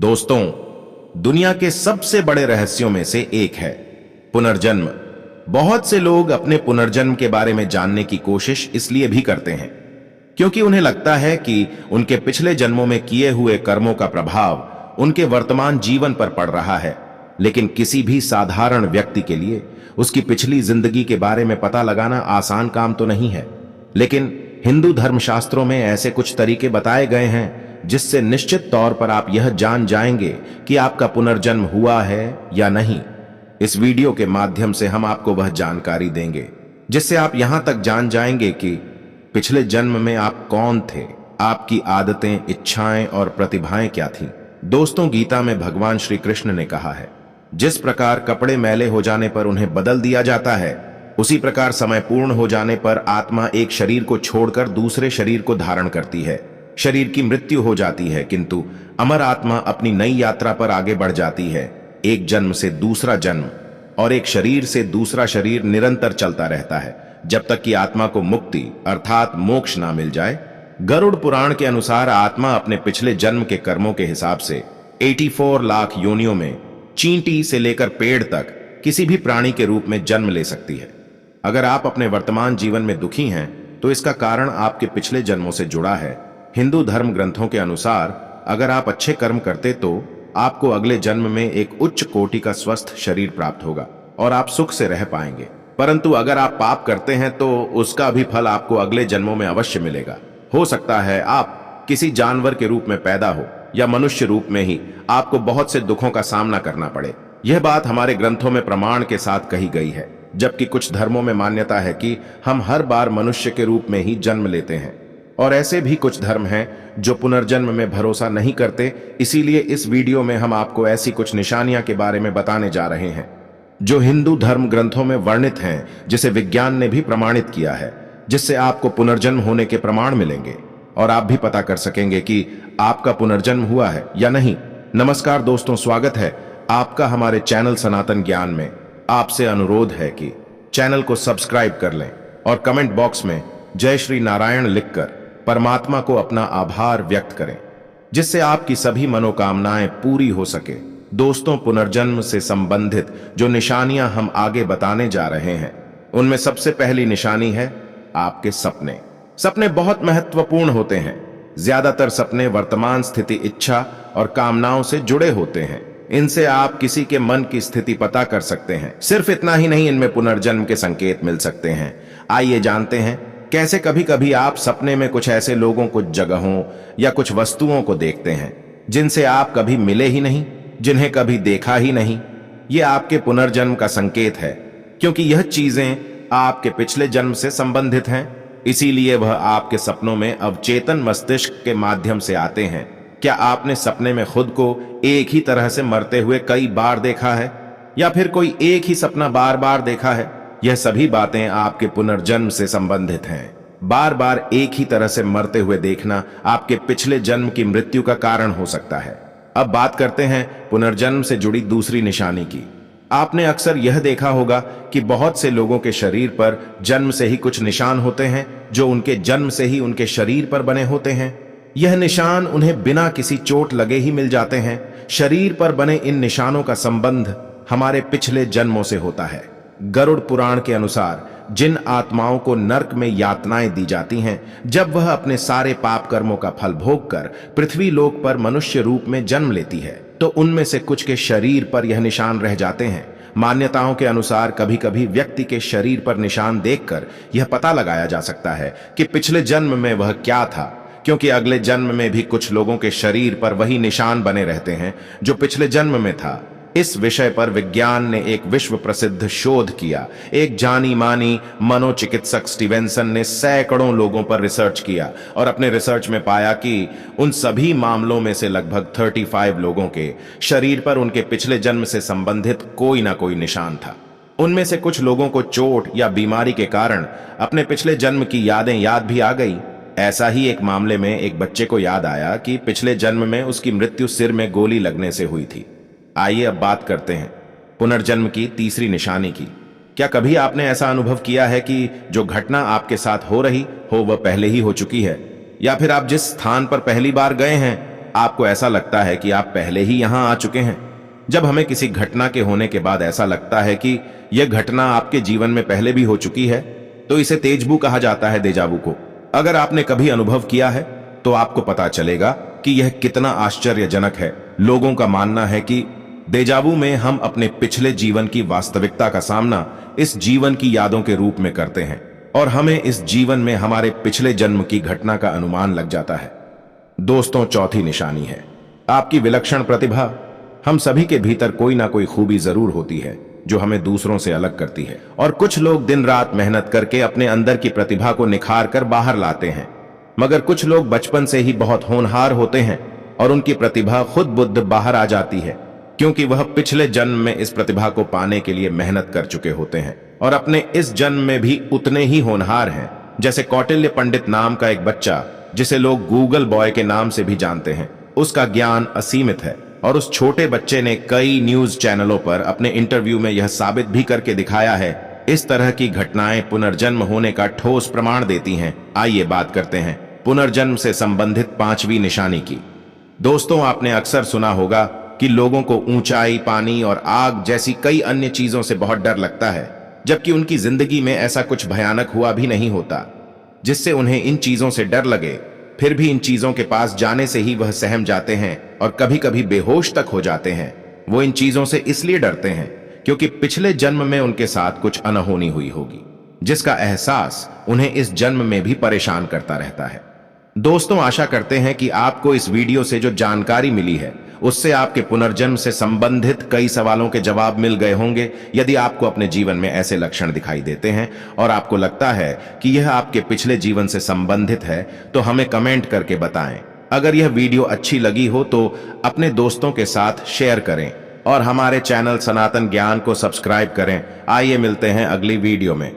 दोस्तों, दुनिया के सबसे बड़े रहस्यों में से एक है पुनर्जन्म। बहुत से लोग अपने पुनर्जन्म के बारे में जानने की कोशिश इसलिए भी करते हैं क्योंकि उन्हें लगता है कि उनके पिछले जन्मों में किए हुए कर्मों का प्रभाव उनके वर्तमान जीवन पर पड़ रहा है। लेकिन किसी भी साधारण व्यक्ति के लिए उसकी पिछली जिंदगी के बारे में पता लगाना आसान काम तो नहीं है। लेकिन हिंदू धर्मशास्त्रों में ऐसे कुछ तरीके बताए गए हैं जिससे निश्चित तौर पर आप यह जान जाएंगे कि आपका पुनर्जन्म हुआ है या नहीं। इस वीडियो के माध्यम से हम आपको वह जानकारी देंगे जिससे आप यहां तक जान जाएंगे कि पिछले जन्म में आप कौन थे, आपकी आदतें, इच्छाएं और प्रतिभाएं क्या थीं। दोस्तों, गीता में भगवान श्री कृष्ण ने कहा है, जिस प्रकार कपड़े मैले हो जाने पर उन्हें बदल दिया जाता है, उसी प्रकार समय पूर्ण हो जाने पर आत्मा एक शरीर को छोड़कर दूसरे शरीर को धारण करती है। शरीर की मृत्यु हो जाती है किंतु अमर आत्मा अपनी नई यात्रा पर आगे बढ़ जाती है। एक जन्म से दूसरा जन्म और एक शरीर से दूसरा शरीर निरंतर चलता रहता है जब तक कि आत्मा को मुक्ति अर्थात मोक्ष ना मिल जाए। गरुड़ पुराण के अनुसार आत्मा अपने पिछले जन्म के कर्मों के हिसाब से 84 लाख योनियों में चींटी से लेकर पेड़ तक किसी भी प्राणी के रूप में जन्म ले सकती है। अगर आप अपने वर्तमान जीवन में दुखी हैं तो इसका कारण आपके पिछले जन्मों से जुड़ा है। हिंदू धर्म ग्रंथों के अनुसार अगर आप अच्छे कर्म करते तो आपको अगले जन्म में एक उच्च कोटि का स्वस्थ शरीर प्राप्त होगा और आप सुख से रह पाएंगे। परंतु अगर आप पाप करते हैं तो उसका भी फल आपको अगले जन्मों में अवश्य मिलेगा। हो सकता है आप किसी जानवर के रूप में पैदा हो या मनुष्य रूप में ही आपको बहुत से दुखों का सामना करना पड़े। यह बात हमारे ग्रंथों में प्रमाण के साथ कही गई है, जबकि कुछ धर्मों में मान्यता है कि हम हर बार मनुष्य के रूप में ही जन्म लेते हैं। और ऐसे भी कुछ धर्म हैं जो पुनर्जन्म में भरोसा नहीं करते। इसीलिए इस वीडियो में हम आपको ऐसी कुछ निशानियां के बारे में बताने जा रहे हैं जो हिंदू धर्म ग्रंथों में वर्णित हैं, जिसे विज्ञान ने भी प्रमाणित किया है, जिससे आपको पुनर्जन्म होने के प्रमाण मिलेंगे और आप भी पता कर सकेंगे कि आपका पुनर्जन्म हुआ है या नहीं। नमस्कार दोस्तों, स्वागत है आपका हमारे चैनल सनातन ज्ञान में। आपसे अनुरोध है कि चैनल को सब्सक्राइब कर लें और कमेंट बॉक्स में जय श्री नारायण लिखकर परमात्मा को अपना आभार व्यक्त करें, जिससे आपकी सभी मनोकामनाएं पूरी हो सके। दोस्तों, पुनर्जन्म से संबंधित जो निशानियां हम आगे बताने जा रहे हैं उनमें सबसे पहली निशानी है आपके सपने। सपने बहुत महत्वपूर्ण होते हैं। ज्यादातर सपने वर्तमान स्थिति, इच्छा और कामनाओं से जुड़े होते हैं। इनसे आप किसी के मन की स्थिति पता कर सकते हैं। सिर्फ इतना ही नहीं, इनमें पुनर्जन्म के संकेत मिल सकते हैं। आइए जानते हैं कैसे कभी कभी आप सपने में कुछ ऐसे लोगों, कुछ जगहों या कुछ वस्तुओं को देखते हैं जिनसे आप कभी मिले ही नहीं, जिन्हें कभी देखा ही नहीं। ये आपके पुनर्जन्म का संकेत है, क्योंकि यह चीजें आपके पिछले जन्म से संबंधित हैं। इसीलिए वह आपके सपनों में अवचेतन मस्तिष्क के माध्यम से आते हैं। क्या आपने सपने में खुद को एक ही तरह से मरते हुए कई बार देखा है, या फिर कोई एक ही सपना बार बार देखा है? यह सभी बातें आपके पुनर्जन्म से संबंधित हैं। बार बार एक ही तरह से मरते हुए देखना आपके पिछले जन्म की मृत्यु का कारण हो सकता है। अब बात करते हैं पुनर्जन्म से जुड़ी दूसरी निशानी की। आपने अक्सर यह देखा होगा कि बहुत से लोगों के शरीर पर जन्म से ही कुछ निशान होते हैं जो उनके जन्म से ही उनके शरीर पर बने होते हैं। यह निशान उन्हें बिना किसी चोट लगे ही मिल जाते हैं। शरीर पर बने इन निशानों का संबंध हमारे पिछले जन्मों से होता है। गरुड़ पुराण के अनुसार जिन आत्माओं को नरक में यातनाएं दी जाती हैं, जब वह अपने सारे पाप कर्मों का फल भोग कर पृथ्वी लोक पर मनुष्य रूप में जन्म लेती है, तो उनमें से कुछ के शरीर पर यह निशान रह जाते हैं। मान्यताओं के अनुसार कभी कभी व्यक्ति के शरीर पर निशान देखकर यह पता लगाया जा सकता है कि पिछले जन्म में वह क्या था, क्योंकि अगले जन्म में भी कुछ लोगों के शरीर पर वही निशान बने रहते हैं जो पिछले जन्म में था। इस विषय पर विज्ञान ने एक विश्व प्रसिद्ध शोध किया। एक जानी मानी मनोचिकित्सक स्टीवेंसन ने सैकड़ों लोगों पर रिसर्च किया और अपने रिसर्च में पाया कि उन सभी मामलों में से लगभग 35 लोगों के शरीर पर उनके पिछले जन्म से संबंधित कोई ना कोई निशान था। उनमें से कुछ लोगों को चोट या बीमारी के कारण अपने पिछले जन्म की यादें याद भी आ गई। ऐसा ही एक मामले में एक बच्चे को याद आया कि पिछले जन्म में उसकी मृत्यु सिर में गोली लगने से हुई थी। आइए अब बात करते हैं पुनर्जन्म की तीसरी निशानी की। क्या कभी आपने ऐसा अनुभव किया है कि जो घटना आपके साथ हो रही हो वह पहले ही हो चुकी है, या फिर आप जिस स्थान पर पहली बार गए हैं आपको ऐसा लगता है कि आप पहले ही यहां आ चुके हैं। जब हमें किसी घटना के होने के बाद ऐसा लगता है कि यह घटना आपके जीवन में पहले भी हो चुकी है, तो इसे तेजबू कहा जाता है, देजावू को। अगर आपने कभी अनुभव किया है तो आपको पता चलेगा कि यह कितना आश्चर्यजनक है। लोगों का मानना है कि देजावू में हम अपने पिछले जीवन की वास्तविकता का सामना इस जीवन की यादों के रूप में करते हैं और हमें इस जीवन में हमारे पिछले जन्म की घटना का अनुमान लग जाता है। दोस्तों, चौथी निशानी है आपकी विलक्षण प्रतिभा। हम सभी के भीतर कोई ना कोई खूबी जरूर होती है जो हमें दूसरों से अलग करती है, और कुछ लोग दिन रात मेहनत करके अपने अंदर की प्रतिभा को निखार कर बाहर लाते हैं, मगर कुछ लोग बचपन से ही बहुत होनहार होते हैं और उनकी प्रतिभा खुद बुद्ध बाहर आ जाती है, क्योंकि वह पिछले जन्म में इस प्रतिभा को पाने के लिए मेहनत कर चुके होते हैं और अपने इस जन्म में भी उतने ही होनहार हैं। जैसे कौटिल्य पंडित नाम का एक बच्चा, जिसे लोग गूगल बॉय के नाम से भी जानते हैं, उसका ज्ञान असीमित है और उस छोटे बच्चे ने कई न्यूज चैनलों पर अपने इंटरव्यू में यह साबित भी करके दिखाया है। इस तरह की घटनाएं पुनर्जन्म होने का ठोस प्रमाण देती हैं। आइए बात करते हैं पुनर्जन्म से संबंधित पांचवी निशानी की। दोस्तों, आपने अक्सर सुना होगा कि लोगों को ऊंचाई, पानी और आग जैसी कई अन्य चीजों से बहुत डर लगता है, जबकि उनकी जिंदगी में ऐसा कुछ भयानक हुआ भी नहीं होता जिससे उन्हें इन चीजों से डर लगे। फिर भी इन चीजों के पास जाने से ही वह सहम जाते हैं और कभी कभी बेहोश तक हो जाते हैं। वो इन चीजों से इसलिए डरते हैं क्योंकि पिछले जन्म में उनके साथ कुछ अनहोनी हुई होगी, जिसका एहसास उन्हें इस जन्म में भी परेशान करता रहता है। दोस्तों, आशा करते हैं कि आपको इस वीडियो से जो जानकारी मिली है उससे आपके पुनर्जन्म से संबंधित कई सवालों के जवाब मिल गए होंगे। यदि आपको अपने जीवन में ऐसे लक्षण दिखाई देते हैं और आपको लगता है कि यह आपके पिछले जीवन से संबंधित है, तो हमें कमेंट करके बताएं। अगर यह वीडियो अच्छी लगी हो तो अपने दोस्तों के साथ शेयर करें और हमारे चैनल सनातन ज्ञान को सब्सक्राइब करें। आइए मिलते हैं अगली वीडियो में।